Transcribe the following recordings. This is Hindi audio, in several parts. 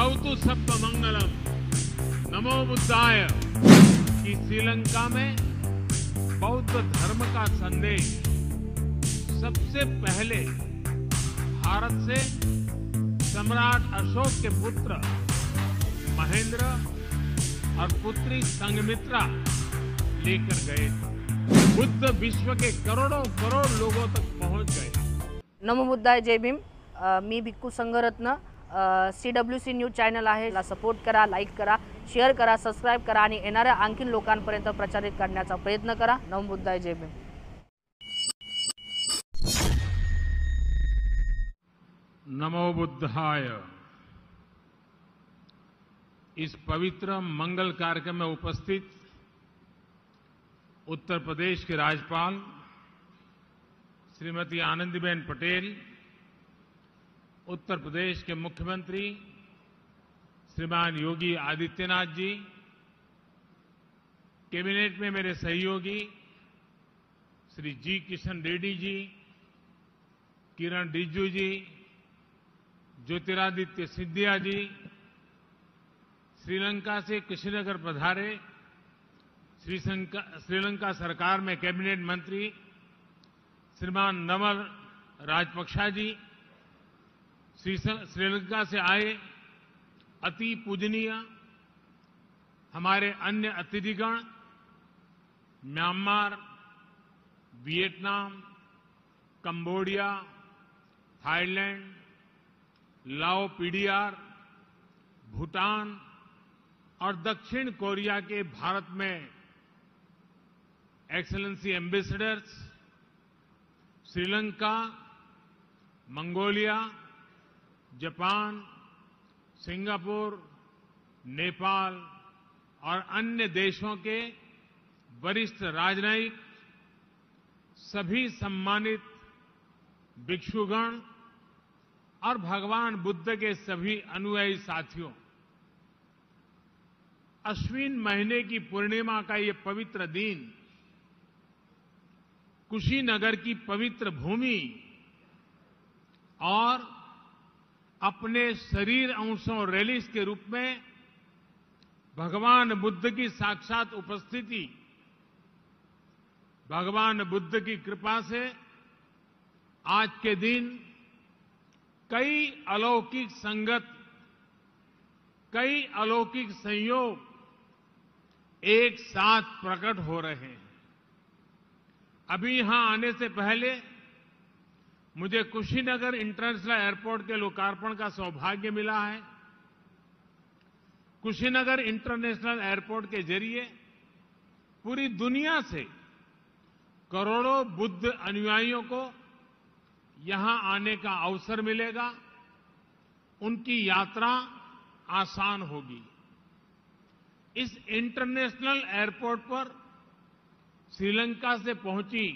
भवतु सप्पमंगलम, नमो बुद्धाय कि श्रीलंका में बौद्ध धर्म का संदेश सबसे पहले भारत से सम्राट अशोक के पुत्र महेंद्र और पुत्री संघमित्रा लेकर गए थे। बुद्ध विश्व के करोड़ों करोड़ लोगों तक पहुंच गए। नमो बुद्धाय, जय भीम। मी भिक्खू संघरत्न। CWC न्यूज चॅनल आहे, ला सपोर्ट करा, लाईक करा, शेअर करा, सबस्क्राईब करा आणि येणाऱ्या आणखीन लोकांपर्यंत प्रचारित करण्याचा प्रयत्न करा। नमो बुद्धाय, जय भीम। नमो बुद्धाय। इस पवित्र मंगल कार्यक्रम में उपस्थित उत्तर प्रदेश के राज्यपाल श्रीमती आनंदीबेन पटेल, उत्तर प्रदेश के मुख्यमंत्री श्रीमान योगी आदित्यनाथ जी, कैबिनेट में मेरे सहयोगी श्री जी किशन रेड्डी जी, किरण रिजिजू जी, ज्योतिरादित्य सिंधिया जी, श्रीलंका से कुशीनगर पधारे श्रीलंका सरकार में कैबिनेट मंत्री श्रीमान नवल राजपक्षा जी, श्रीलंका से आए अति पूजनीय हमारे अन्य अतिथिगण, म्यांमार, वियतनाम, कंबोडिया, थाईलैंड, लाओ पीडीआर, भूटान और दक्षिण कोरिया के भारत में excellency ambassadors, Sri Lanka, Mongolia, Japan, Singapore, Nepal और अन्य देशों के वरिष्ठ राजनयिक, सभी सम्मानित भिक्षुगण और भगवान बुद्ध के सभी अनुयायी साथियों, अश्विन महीने की पूर्णिमा का ये पवित्र दिन कुशीनगर की पवित्र भूमि और अपने शरीर अंशों रैलिस के रूप में भगवान बुद्ध की साक्षात उपस्थिति, भगवान बुद्ध की कृपा से आज के दिन कई अलौकिक संगत, कई अलौकिक संयोग एक साथ प्रकट हो रहे हैं। अभी यहां आने से पहले मुझे कुशीनगर इंटरनेशनल एयरपोर्ट के लोकार्पण का सौभाग्य मिला है। कुशीनगर इंटरनेशनल एयरपोर्ट के जरिए पूरी दुनिया से करोड़ों बुद्ध अनुयायियों को यहां आने का अवसर मिलेगा, उनकी यात्रा आसान होगी। इस इंटरनेशनल एयरपोर्ट पर श्रीलंका से पहुंची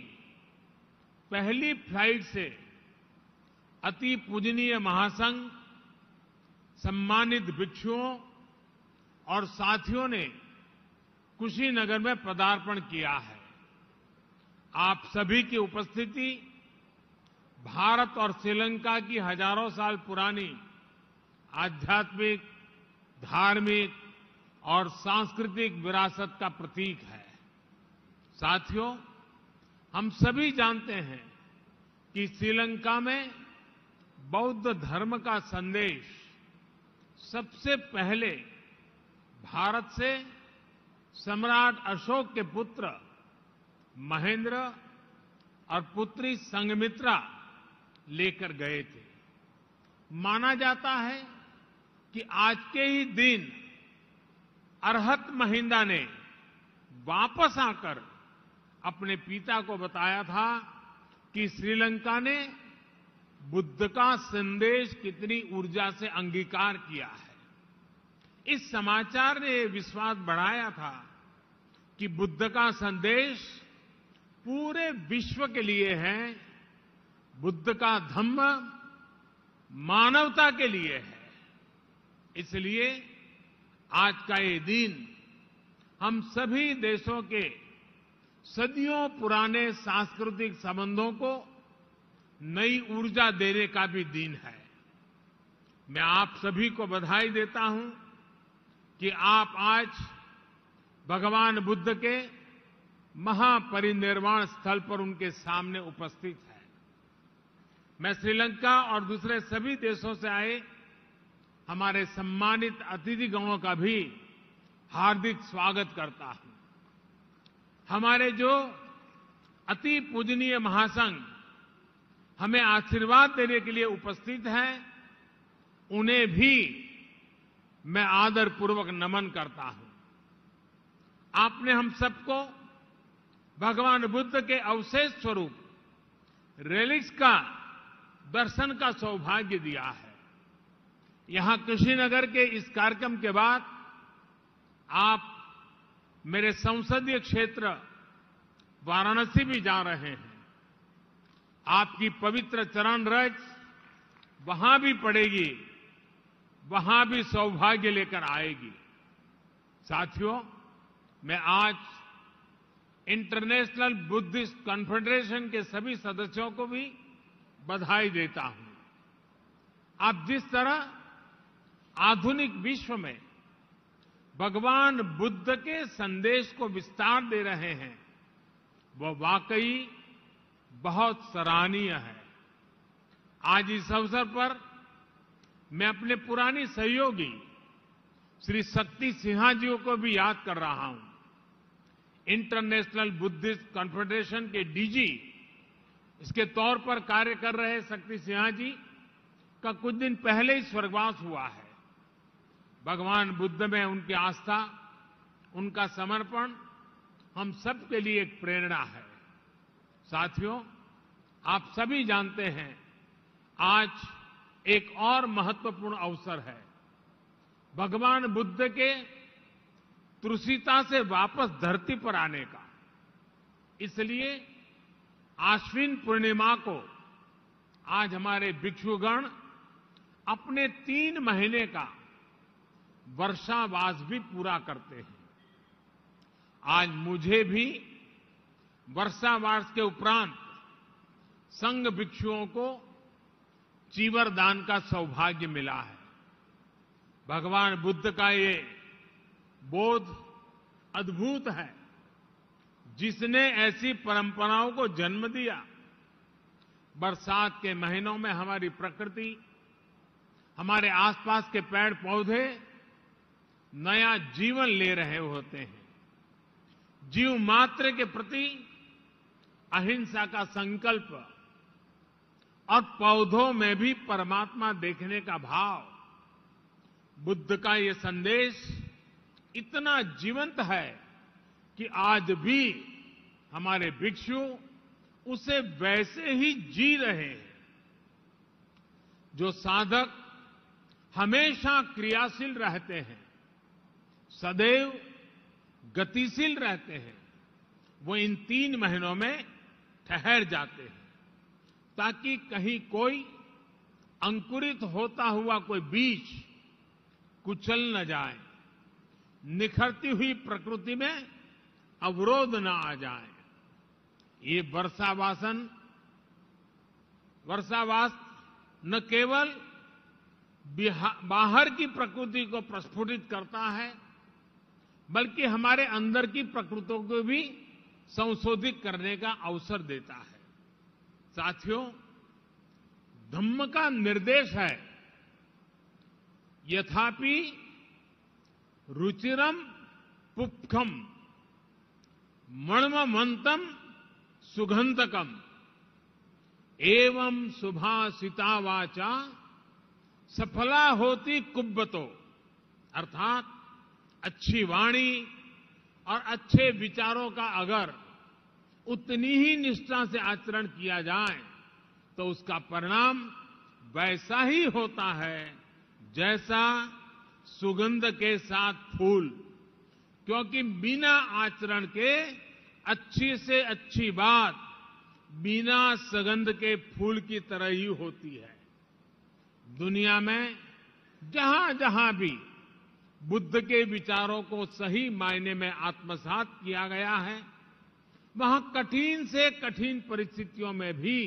पहली फ्लाइट से अति पूजनीय महासंघ, सम्मानित भिक्षुओं और साथियों ने कुशीनगर में पदार्पण किया है। आप सभी की उपस्थिति भारत और श्रीलंका की हजारों साल पुरानी आध्यात्मिक, धार्मिक और सांस्कृतिक विरासत का प्रतीक है। साथियों, हम सभी जानते हैं कि श्रीलंका में बौद्ध धर्म का संदेश सबसे पहले भारत से सम्राट अशोक के पुत्र महेंद्र और पुत्री संघमित्रा लेकर गए थे। माना जाता है कि आज के ही दिन अरहत महिंदा ने वापस आकर अपने पिता को बताया था कि श्रीलंका ने बुद्ध का संदेश कितनी ऊर्जा से अंगीकार किया है। इस समाचार ने यह विश्वास बढ़ाया था कि बुद्ध का संदेश पूरे विश्व के लिए है, बुद्ध का धम्म मानवता के लिए है। इसलिए आज का ये दिन हम सभी देशों के सदियों पुराने सांस्कृतिक संबंधों को नई ऊर्जा देने का भी दिन है। मैं आप सभी को बधाई देता हूं कि आप आज भगवान बुद्ध के महापरिनिर्वाण स्थल पर उनके सामने उपस्थित हैं। मैं श्रीलंका और दूसरे सभी देशों से आए हमारे सम्मानित अतिथिगणों का भी हार्दिक स्वागत करता हूं। हमारे जो अति पूजनीय महासंघ हमें आशीर्वाद देने के लिए उपस्थित हैं, उन्हें भी मैं आदरपूर्वक नमन करता हूं। आपने हम सबको भगवान बुद्ध के अवशेष स्वरूप रेलिक्स का दर्शन का सौभाग्य दिया है। यहां कुशीनगर के इस कार्यक्रम के बाद आप मेरे संसदीय क्षेत्र वाराणसी भी जा रहे हैं। आपकी पवित्र चरण रज वहां भी पड़ेगी, वहां भी सौभाग्य लेकर आएगी। साथियों, मैं आज इंटरनेशनल बुद्धिस्ट कॉन्फेडरेशन के सभी सदस्यों को भी बधाई देता हूं। आप जिस तरह आधुनिक विश्व में भगवान बुद्ध के संदेश को विस्तार दे रहे हैं, वह वाकई बहुत सराहनीय है। आज इस अवसर पर मैं अपने पुराने सहयोगी श्री शक्ति सिन्हा जी को भी याद कर रहा हूं। इंटरनेशनल बुद्धिस्ट कॉन्फेडरेशन के डीजी इसके तौर पर कार्य कर रहे शक्ति सिन्हा जी का कुछ दिन पहले ही स्वर्गवास हुआ है। भगवान बुद्ध में उनकी आस्था, उनका समर्पण हम सब के लिए एक प्रेरणा है। साथियों, आप सभी जानते हैं आज एक और महत्वपूर्ण अवसर है भगवान बुद्ध के तुलसीता से वापस धरती पर आने का। इसलिए आश्विन पूर्णिमा को आज हमारे भिक्षुगण अपने 3 महीने का वर्षावास भी पूरा करते हैं। आज मुझे भी वर्षावास के उपरांत संघ भिक्षुओं को चीवर दान का सौभाग्य मिला है। भगवान बुद्ध का ये बोध अद्भुत है, जिसने ऐसी परंपराओं को जन्म दिया। बरसात के महीनों में हमारी प्रकृति, हमारे आसपास के पेड़ पौधे नया जीवन ले रहे होते हैं। जीव मात्र के प्रति अहिंसा का संकल्प और पौधों में भी परमात्मा देखने का भाव, बुद्ध का ये संदेश इतना जीवंत है कि आज भी हमारे भिक्षु उसे वैसे ही जी रहे हैं। जो साधक हमेशा क्रियाशील रहते हैं, सदैव गतिशील रहते हैं, वो इन 3 महीनों में ठहर जाते हैं, ताकि कहीं कोई अंकुरित होता हुआ कोई बीज कुचल न जाए, निखरती हुई प्रकृति में अवरोध न आ जाए। ये वर्षावास न केवल बाहर की प्रकृति को प्रस्फुटित करता है, बल्कि हमारे अंदर की प्रकृति को भी संशोधित करने का अवसर देता है। साथियों, धम्म का निर्देश है, यथापि रुचिरम पुप्खम मणमंतम सुगंधकम एवं सुभाषिता वाचा सफला होती कुब्बतो। अर्थात अच्छी वाणी और अच्छे विचारों का अगर उतनी ही निष्ठा से आचरण किया जाए तो उसका परिणाम वैसा ही होता है जैसा सुगंध के साथ फूल। क्योंकि बिना आचरण के अच्छी से अच्छी बात बिना सुगंध के फूल की तरह ही होती है। दुनिया में जहां जहां भी बुद्ध के विचारों को सही मायने में आत्मसात किया गया है, वहां कठिन से कठिन परिस्थितियों में भी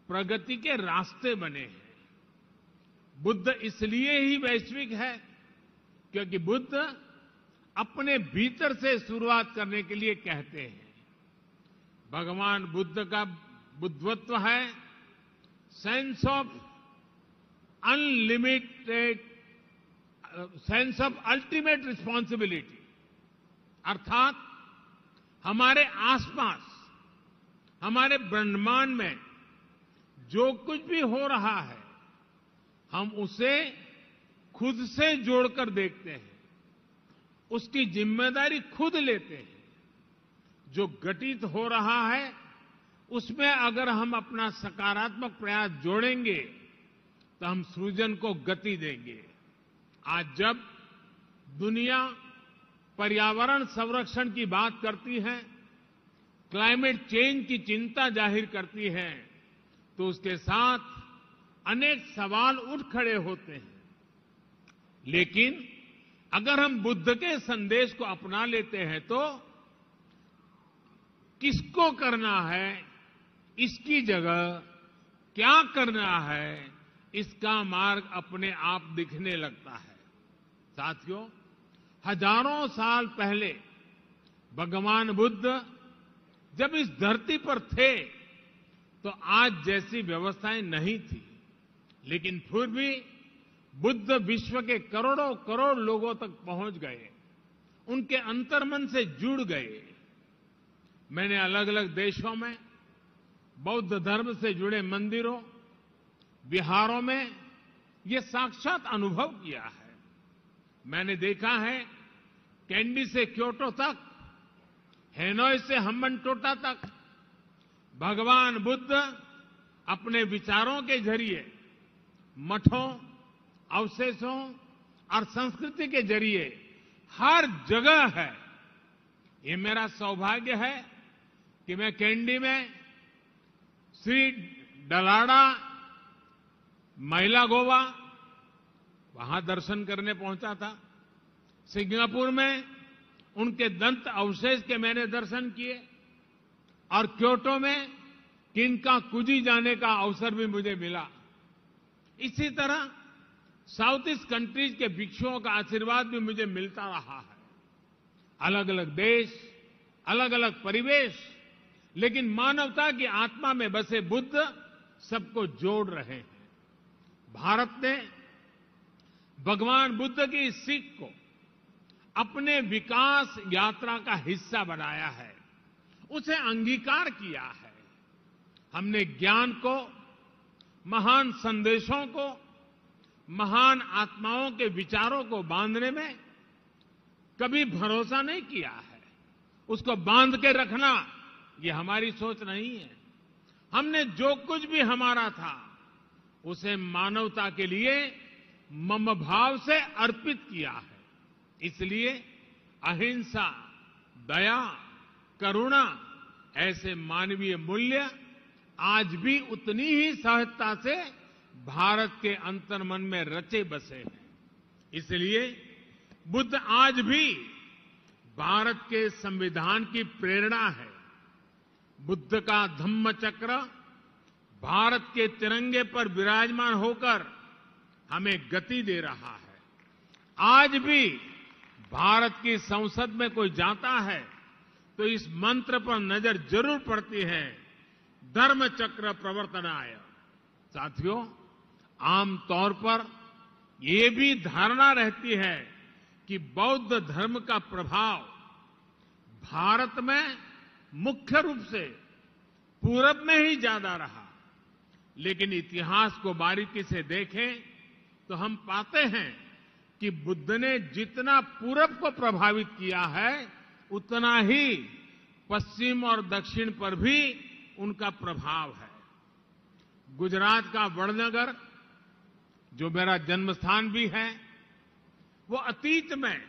प्रगति के रास्ते बने हैं। बुद्ध इसलिए ही वैश्विक है क्योंकि बुद्ध अपने भीतर से शुरुआत करने के लिए कहते हैं। भगवान बुद्ध का बुद्धत्व है sense of unlimited, sense of ultimate responsibility, अर्थात हमारे आसपास, हमारे ब्रह्मांड में जो कुछ भी हो रहा है हम उसे खुद से जोड़कर देखते हैं, उसकी जिम्मेदारी खुद लेते हैं। जो घटित हो रहा है उसमें अगर हम अपना सकारात्मक प्रयास जोड़ेंगे तो हम सृजन को गति देंगे। आज जब दुनिया पर्यावरण संरक्षण की बात करती है, क्लाइमेट चेंज की चिंता जाहिर करती है, तो उसके साथ अनेक सवाल उठ खड़े होते हैं। लेकिन अगर हम बुद्ध के संदेश को अपना लेते हैं तो किसको करना है, इसकी जगह क्या करना है, इसका मार्ग अपने आप दिखने लगता है। साथियों, हजारों साल पहले भगवान बुद्ध जब इस धरती पर थे तो आज जैसी व्यवस्थाएं नहीं थी, लेकिन फिर भी बुद्ध विश्व के करोड़ों करोड़ लोगों तक पहुंच गए, उनके अंतर्मन से जुड़ गए। मैंने अलग अलग देशों में बौद्ध धर्म से जुड़े मंदिरों, विहारों में ये साक्षात अनुभव किया है। मैंने देखा है कैंडी से क्योटो तक, हेनोई से हम्बनटोटा तक भगवान बुद्ध अपने विचारों के जरिए मठों, अवशेषों और संस्कृति के जरिए हर जगह है। ये मेरा सौभाग्य है कि मैं कैंडी में श्री डलाडा महिला गोवा वहां दर्शन करने पहुंचा था। सिंगापुर में उनके दंत अवशेष के मैंने दर्शन किए और क्योटो में किनकाकुजी जाने का अवसर भी मुझे मिला। इसी तरह साउथ ईस्ट कंट्रीज के भिक्षुओं का आशीर्वाद भी मुझे मिलता रहा है। अलग अलग देश, अलग अलग परिवेश, लेकिन मानवता की आत्मा में बसे बुद्ध सबको जोड़ रहे हैं। भारत ने भगवान बुद्ध की इस सीख को अपने विकास यात्रा का हिस्सा बनाया है, उसे अंगीकार किया है। हमने ज्ञान को, महान संदेशों को, महान आत्माओं के विचारों को बांधने में कभी भरोसा नहीं किया है। उसको बांध के रखना ये हमारी सोच नहीं है। हमने जो कुछ भी हमारा था उसे मानवता के लिए मम भाव से अर्पित किया है। इसलिए अहिंसा, दया, करुणा ऐसे मानवीय मूल्य आज भी उतनी ही सहजता से भारत के अंतर्मन में रचे बसे हैं। इसलिए बुद्ध आज भी भारत के संविधान की प्रेरणा है। बुद्ध का धम्म चक्र भारत के तिरंगे पर विराजमान होकर हमें गति दे रहा है। आज भी भारत की संसद में कोई जाता है तो इस मंत्र पर नजर जरूर पड़ती है, धर्म चक्र प्रवर्तनाय। साथियों, आमतौर पर ये भी धारणा रहती है कि बौद्ध धर्म का प्रभाव भारत में मुख्य रूप से पूरब में ही ज्यादा रहा, लेकिन इतिहास को बारीकी से देखें तो हम पाते हैं कि बुद्ध ने जितना पूरब को प्रभावित किया है उतना ही पश्चिम और दक्षिण पर भी उनका प्रभाव है। गुजरात का वडनगर, जो मेरा जन्म स्थान भी है, वो अतीत में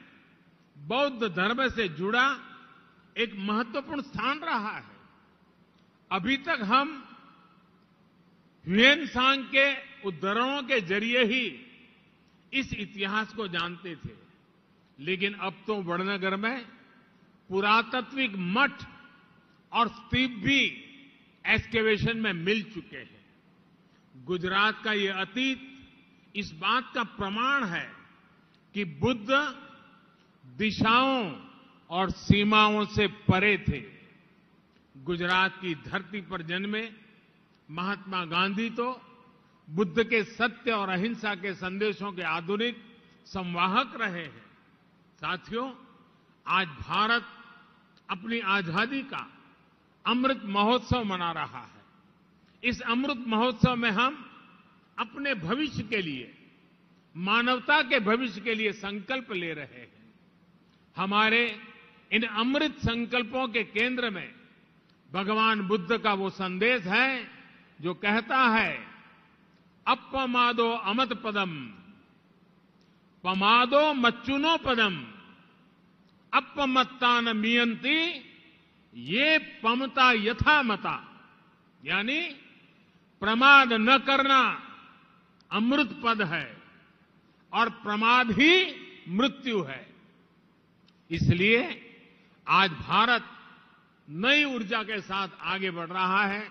बौद्ध धर्म से जुड़ा एक महत्वपूर्ण स्थान रहा है। अभी तक हम ह्वेनसांग के उद्धरणों के जरिए ही इस इतिहास को जानते थे, लेकिन अब तो वडनगर में पुरातात्विक मठ और स्तूप भी एक्सकेवेशन में मिल चुके हैं। गुजरात का ये अतीत इस बात का प्रमाण है कि बुद्ध दिशाओं और सीमाओं से परे थे। गुजरात की धरती पर जन्मे महात्मा गांधी तो बुद्ध के सत्य और अहिंसा के संदेशों के आधुनिक संवाहक रहे हैं। साथियों, आज भारत अपनी आजादी का अमृत महोत्सव मना रहा है। इस अमृत महोत्सव में हम अपने भविष्य के लिए, मानवता के भविष्य के लिए संकल्प ले रहे हैं। हमारे इन अमृत संकल्पों के केंद्र में भगवान बुद्ध का वो संदेश है जो कहता है, अपमादो अमत पदम, पमादो मच्चुनो पदम, अपमत्ता न मियंती, ये पमता यथा मता। यानी प्रमाद न करना अमृत पद है और प्रमाद ही मृत्यु है। इसलिए आज भारत नई ऊर्जा के साथ आगे बढ़ रहा है,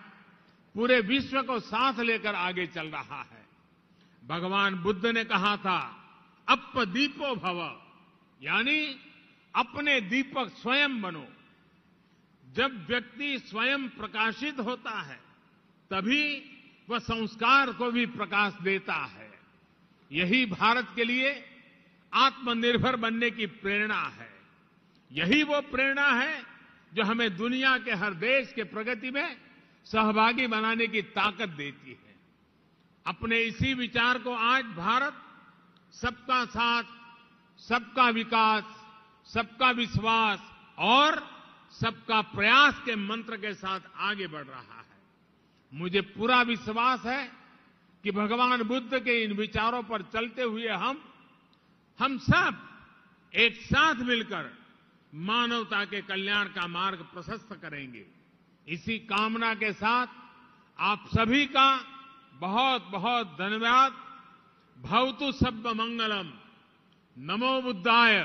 पूरे विश्व को साथ लेकर आगे चल रहा है। भगवान बुद्ध ने कहा था, अपदीपो भव, यानी अपने दीपक स्वयं बनो। जब व्यक्ति स्वयं प्रकाशित होता है तभी वह संस्कार को भी प्रकाश देता है। यही भारत के लिए आत्मनिर्भर बनने की प्रेरणा है। यही वो प्रेरणा है जो हमें दुनिया के हर देश के प्रगति में सहभागी बनाने की ताकत देती है। अपने इसी विचार को आज भारत सबका साथ, सबका विकास, सबका विश्वास और सबका प्रयास के मंत्र के साथ आगे बढ़ रहा है। मुझे पूरा विश्वास है कि भगवान बुद्ध के इन विचारों पर चलते हुए हम सब एक साथ मिलकर मानवता के कल्याण का मार्ग प्रशस्त करेंगे। इसी कामना के साथ आप सभी का बहुत बहुत धन्यवाद। भवतु सब्ब मंगलम। नमो बुद्धाय।